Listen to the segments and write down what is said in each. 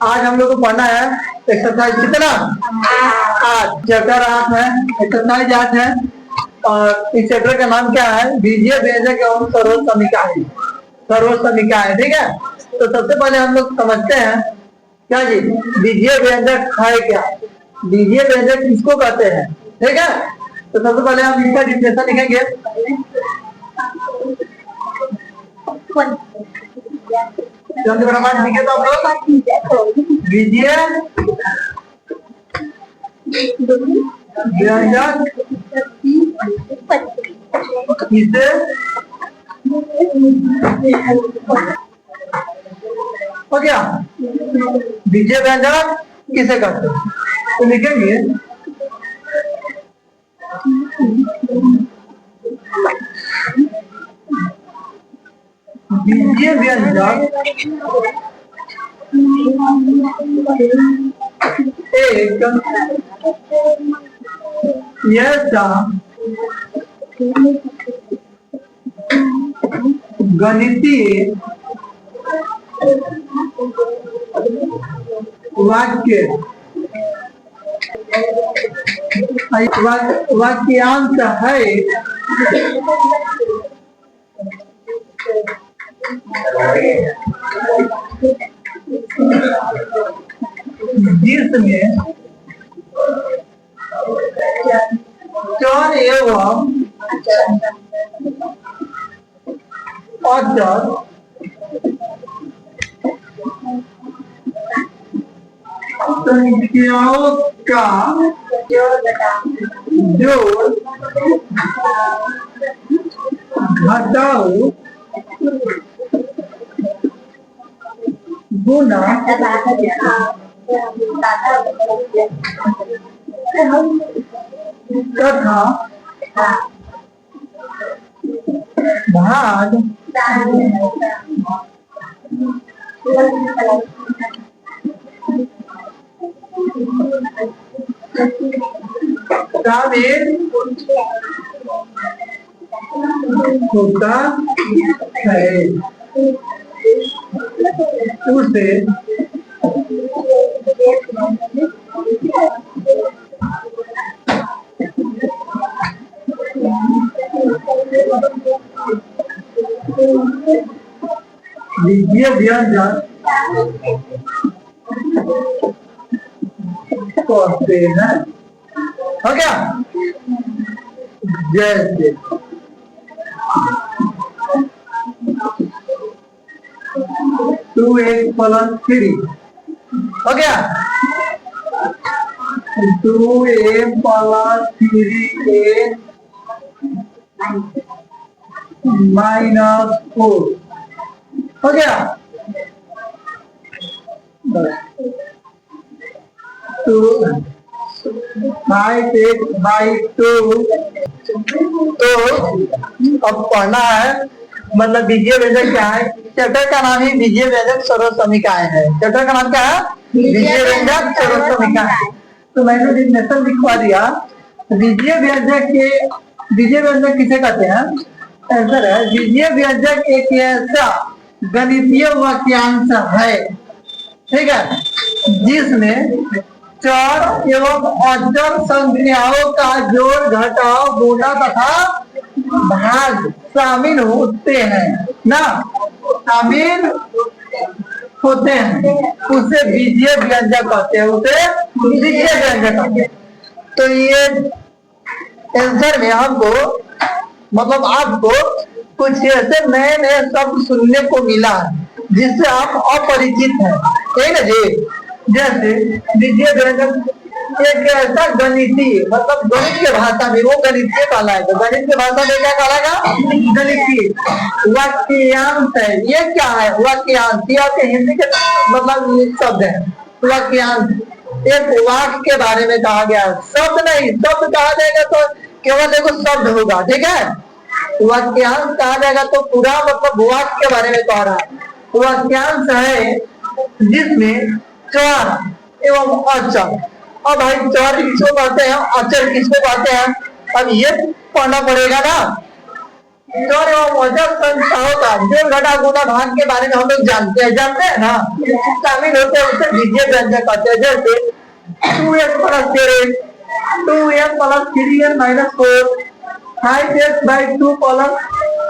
आज हम लोग को पढ़ना है एक्सरसाइज कितना 8 चैप्टर 8 है, एक्सरसाइज 8 है। और इस चैप्टर का नाम क्या है? बीजीय व्यंजक एवं सर्वोच्च समीकरण। सर्वोच्च समीकरण, ठीक है। तो सबसे पहले हम लोग समझते हैं क्या जी बीजीय व्यंजक है क्या, बीजीय व्यंजक किसको कहते हैं, ठीक है। तो सबसे पहले हम इसका डिफिनेशन लिखेंगे। लिखे तो आप लोग बीजीय व्यंजक किसे हो गया, बीजीय व्यंजक किसे कहते हैं? तो लिखेंगे बीजीय व्यंजक एक ऐसा गणितीय वाक्यांश है जिसमें चर एवं अचर संख्याओं का जोड़ घटाओ गुना तथा भाग शामिल होता है, उसे बीजीय व्यंजक कहते हैं। हो गया, जैसे 2x + 3 हो गया, 2a + 3a -4 हो गया। तो 5x/2 तो अब पढ़ना है, मतलब बीजीय व्यंजक क्या है। चैप्टर का नाम ही बीजीय व्यंजक सर्वोच्च समीकरण है। चैप्टर का नाम क्या है? बीजीय व्यंजक सर्वोच्च समीकरण। तो मैंने डिफिनेशन लिखवा दिया। बीजीय व्यंजक किसे कहते हैं? आंसर है बीजीय व्यंजक एक ऐसा गणितीय वाक्यांश है, ठीक है, जिसमें चर एवं अचर संख्याओं का जोड़ घटाव गुणा तथा भाग शामिल होते हैं ना, शामिल होते हैं, उसे बीजीय व्यंजक कहते हैं, उसे बीजीय व्यंजक कहते हैं। तो ये आंसर में हमको मतलब आपको कुछ ऐसे नए नए शब्द सुनने को मिला जिससे आप अपरिचित हैं, ठीक है जी। जैसे बीजीय व्यंजक एक ऐसा गणितीय, मतलब गणित के भाषा में वो गणितीय कहलाएगा। गणित के भाषा में क्या कहलाएगा? गणितीय वाक्यांश है। ये क्या है? वाक्यांश, ये आपके हिंदी के मतलब शब्द है। वाक्यांश एक वाक्य के बारे में कहा गया है, शब्द नहीं। शब्द कहा जाएगा तो केवल देखो शब्द होगा, ठीक है। वाक्यांश कहा जाएगा तो पूरा मतलब वाक्य के बारे में कह रहा है। वाक्यांश है जिसमें चर एवं अचर, अब भाई चर किसको कहते हैं, अचर किसको कहते हैं, अब ये पढ़ना पड़ेगा ना। चर एवं अचर संख्याओं का जोड़ घटा गुणा भाग के बारे में हम लोग जानते हैं ना, शामिल होते हैं उसे बीजीय व्यंजक कहते हैं। जैसे 2x plus 3 2x plus 3n minus 4 5x by 2 plus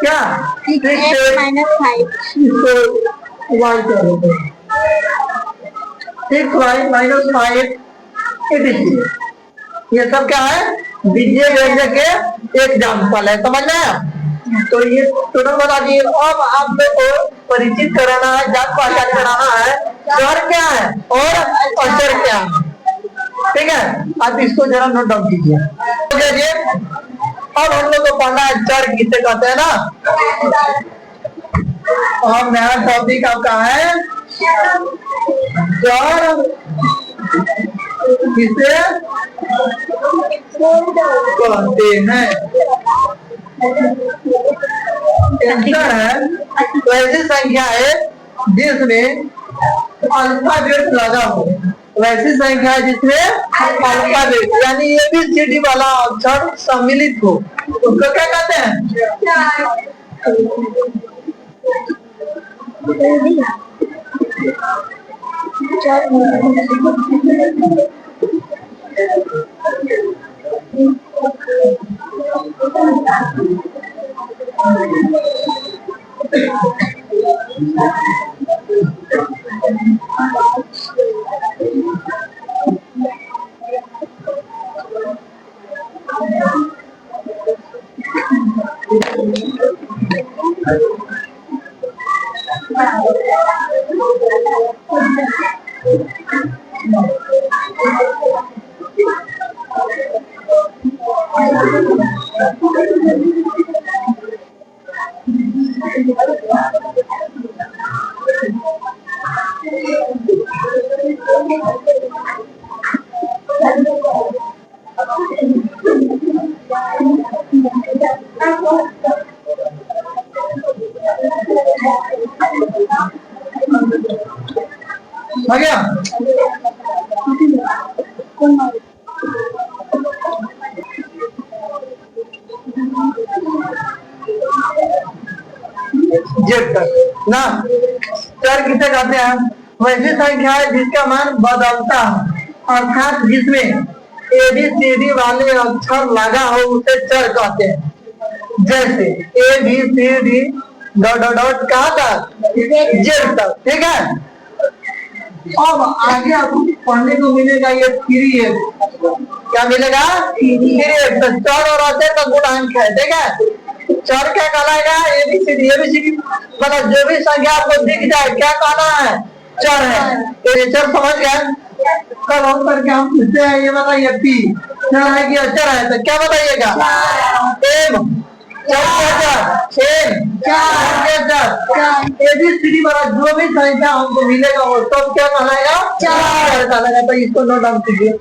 क्या 6x माइनस 5 इसको y कहते हैं 6y माइनस 5 ये सब क्या है बीजीय व्यंजक के एग्जाम्पल है, समझ में। तो ये टोटल बता दिए। अब आप लोग को परिचित कराना है, जात पहचान कराना है चर क्या है और अचर क्या है, ठीक है। आप इसको जरा नोट डाउन कीजिए। अब हम लोग को पढ़ना है चर किसे कहते हैं ना। अब नया टॉपिक आपका है चर किसे कहते हैं। आंसर है तो ऐसी संख्या है जिसमें अल्फाबेट लगा हो, वैसी संख्या है जिसमें अल्फाबेट यानी ABCD वाला अक्षर सम्मिलित हो, उसको क्या कहते हैं। आ गया जेड तक ना। चर किसे कहते हैं, वैसी संख्या है जिसका मान बदलता है, अर्थात जिसमें ABCD वाले अक्षर लगा हो उसे चर कहते हैं। जैसे ABCD डॉट डॉट डॉट कहाँ तक जेड तक, ठीक है। अब आगे आपको पढ़ने को मिलेगा ये 3x, क्या मिलेगा 3x। तो चर और अचर का गुणांक है, ठीक है। चर क्या कहलाएगा ABCD मतलब जो भी संख्या आपको दिख जाए क्या कहना है चर है। तो ये चर समझ गए। कल हम करके हम पूछते हैं ये बताइए P चर है कि अचर है, तो क्या बताइएगा M ABCD वाला जो भी संख्या हमको मिलेगा वो सब क्या कहलाएगा चर कहलाएगा। तो इसको नोट डाउन कीजिए।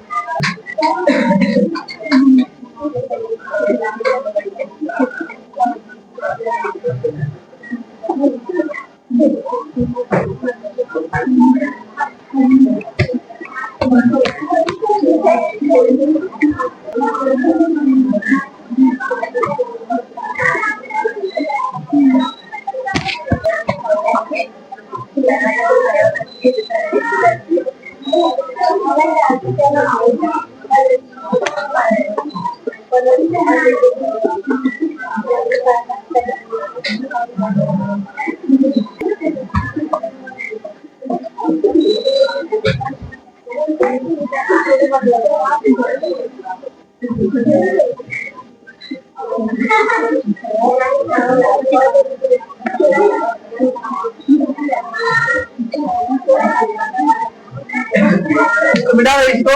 इसको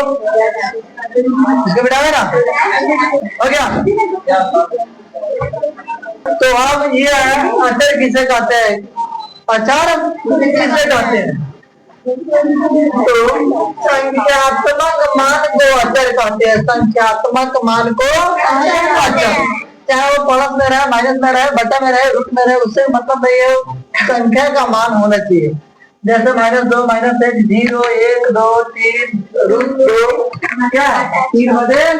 बिठावे ना, हो गया। तो अब ये है अचर किसे कहते हैं, अचर किसे कहते हैं। तो संख्यात्मक मान को अचर कहते हैं, संख्यात्मक मान को अचर, चाहे वो प्लस में रहे, माइनस में रहे, बटा में रहे, रूट में रहे, उससे मतलब नहीं है, संख्या का मान होना चाहिए। जैसे -2 -1 0 1 2 3 √2 क्या 3/6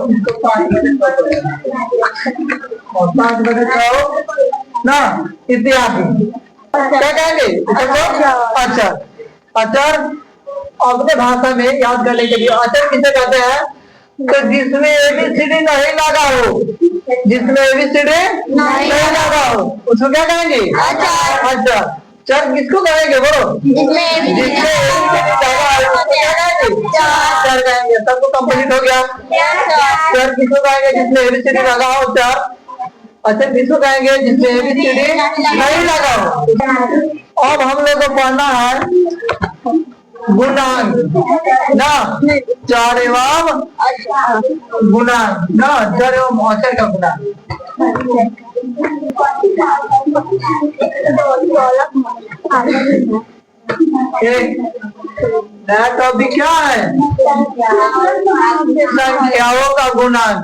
इसको 5/6 ना इत्यादि। क्या कहेंगे अचर। अचर अपने भाषा में याद करने के लिए अचर किसे कहते हैं? तो जिसमें एबीसीडी नहीं लगा हो, जिसमें एबीसीडी नहीं लगा हो उसको क्या कहेंगे? अचर। चर किसको कहेंगे बोलो? जिसमें एबीसीडी लगा हो उसको क्या कहेंगे? चर कहेंगे। सबको कंप्लीट हो गया। चर किसको कहेंगे? जिसमें एबीसीडी लगा हो चर। अच्छा किसको कहेंगे? जिसमें एबीसीडी नहीं लगा हो। अब हम लोग को पढ़ना है गुणांक ना, चर एवं गुणांक ना, चर एवं अचर का गुणांक। नया टॉपिक क्या है? संख्याओं का गुणांक।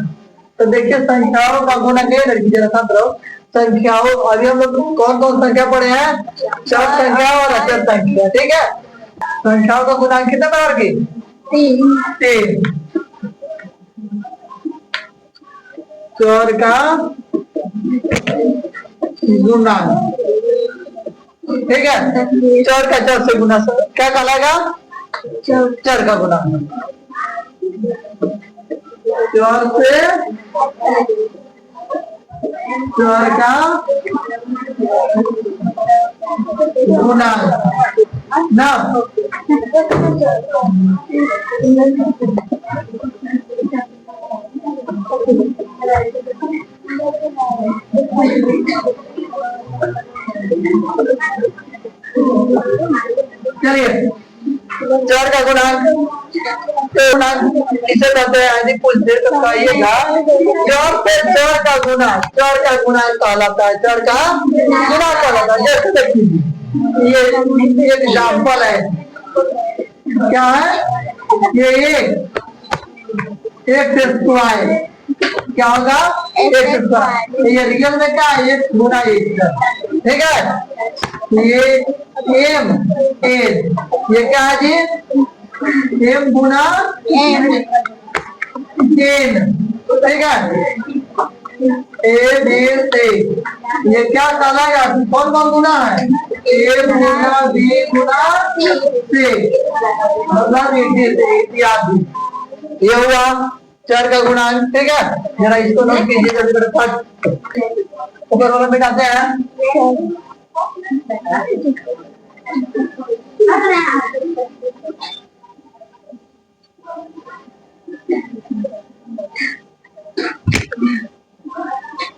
तो देखिए संख्याओं का गुणांक है लड़की, जरा साथ रहो। संख्याओं अभी हम लोग कौन कौन संख्या पढ़े हैं? चर संख्या और अचर संख्या, ठीक है। संख्याओं का गुणांक कितने प्रकार के? 3। चर का गुणांक, ठीक है। चर का चर से गुना क्या कहलाएगा? चर का गुणांक। चर से चर का गुणांक ना। चलिए चर का गुणांक किसे कहते हैं? यदि पूछते तो कहिएगा चर से चर का गुणांक, चर का गुणांक कहलाता है, चर का गुणांक कहलाता है। जैसे देखिए ये एग्जाम्पल है, क्या है ये? x²। क्या होगा? x²। ये रियल में क्या है? 1 गुना 1, ठीक है। ये m ये क्या है जी? m गुना n, ठीक है। a b c ये क्या कहलाएगा? कौन कौन गुना है? a Guna b Guna c, मतलब इत्यादि। ये हुआ चर का गुणांक, ठीक है। जरा इसको नोट कीजिए जल्दी फटाफट। ऊपर वाला मिटाते हैं।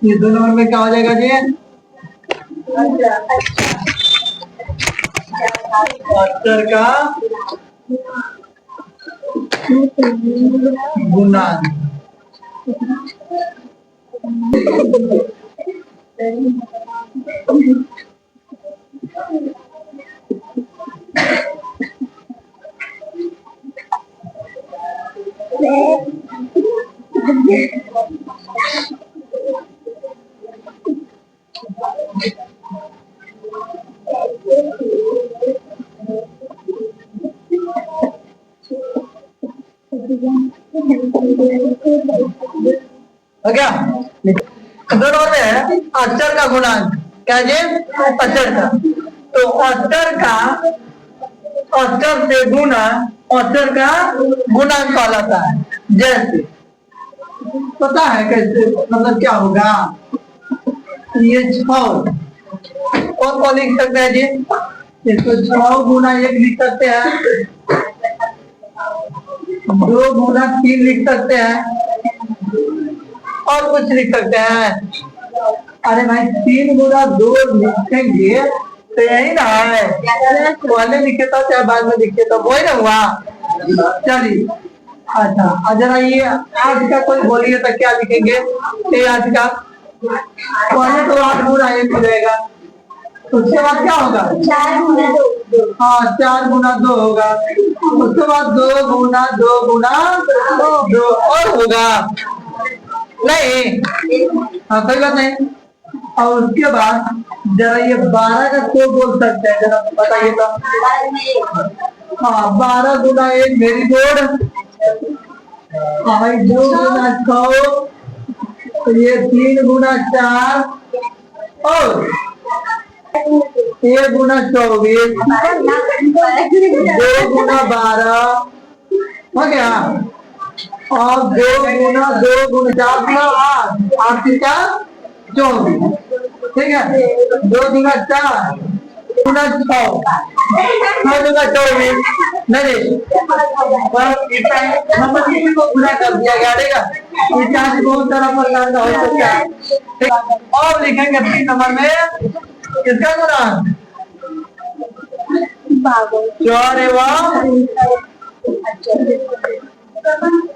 ये दो नंबर में क्या हो जाएगा जी? अचर का गुणांक। क्या दोनों में है अचर का गुणांक? क्या जी? अचर का। तो अचर का अचर से गुना अचर का गुणांक कहलाता है। जैसे पता है कैसे, मतलब क्या होगा? ये 6 कौन कौन लिख सकते हैं जी? इसको 6 गुना 1 लिख सकते हैं, 2 गुना 3 लिख सकते हैं, और कुछ लिख सकते हैं। अरे भाई 3 गुना 2 लिखेंगे तो यही ना है, पहले लिखे था चाहे बाद में लिखे तो वही ना हुआ। चलिए अच्छा जरा ये 8 का कोई बोलिए तो क्या लिखेंगे? 8 का पहले तो 8 गुना 1 हो जाएगा, उसके बाद क्या होगा? 4 गुना 2। हाँ 4 गुना 2 होगा, उसके बाद 2 गुना 2 गुना 2 और होगा नहीं। हाँ कोई बात नहीं। और उसके बाद जरा ये 12 का को बोल सकते हैं, जरा बताइए तो। हाँ, 12 गुना 1 वेरी गुड। 2 गुना 6, ये 3 गुना 4 और 1 गुना 24, 2 गुना 12 हो गया। और 2 गुना 4 गुना 8, 8 का 24, ठीक है। 2 गुना 4 गुना 6, 6 गुना 24, नहीं नंबर किसी को गुना कर दिया गया, ठीक है। इस चार्ज बहुत सारा प्रकार का हो सकता है। और लिखेंगे 3 नंबर में किसका गुना, 4 एवं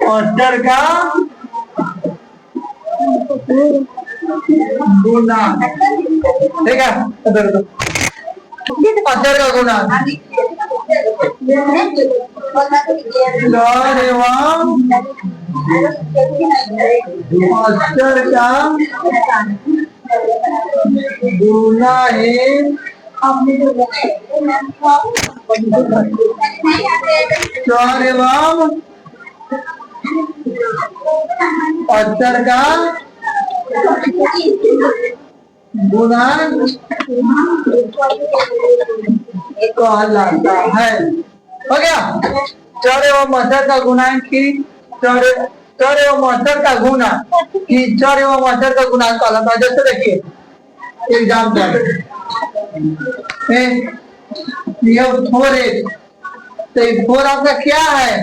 78 का गुना, ठीक है। 78 का गुना 4 एवं 78 का गुना है 4 एवं 78 का गुना कहलाता है। हो गया। 4 एवं 78 का गुना की 4 एवं 78 का गुना कि 4 एवं 78 का गुना कहलाता है। जैसे देखिए एग्जाम्पल, ये 4 तो 4 आपका क्या है,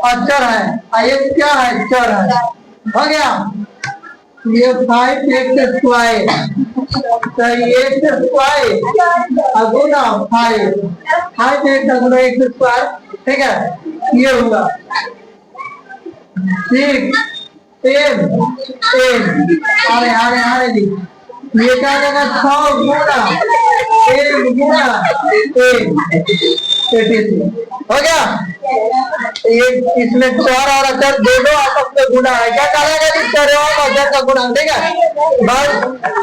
अक्षर है। ये क्या है, चर है। हो गया। ये 5x स्क्वायर, तो x स्क्वायर गुना 5x गुना x स्क्वायर, ठीक है। ये होगा 6m आरे जी, ये क्या रहेगा 6 गुना m गुना हो गया। ये इसमें 4 और अक्षर दोनों आपस में गुना है, क्या करेगा जी, 4 और अक्षर का गुना, ठीक है। बस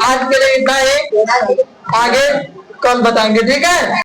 आज के लिए इतना ही, आगे कल बताएंगे, ठीक है।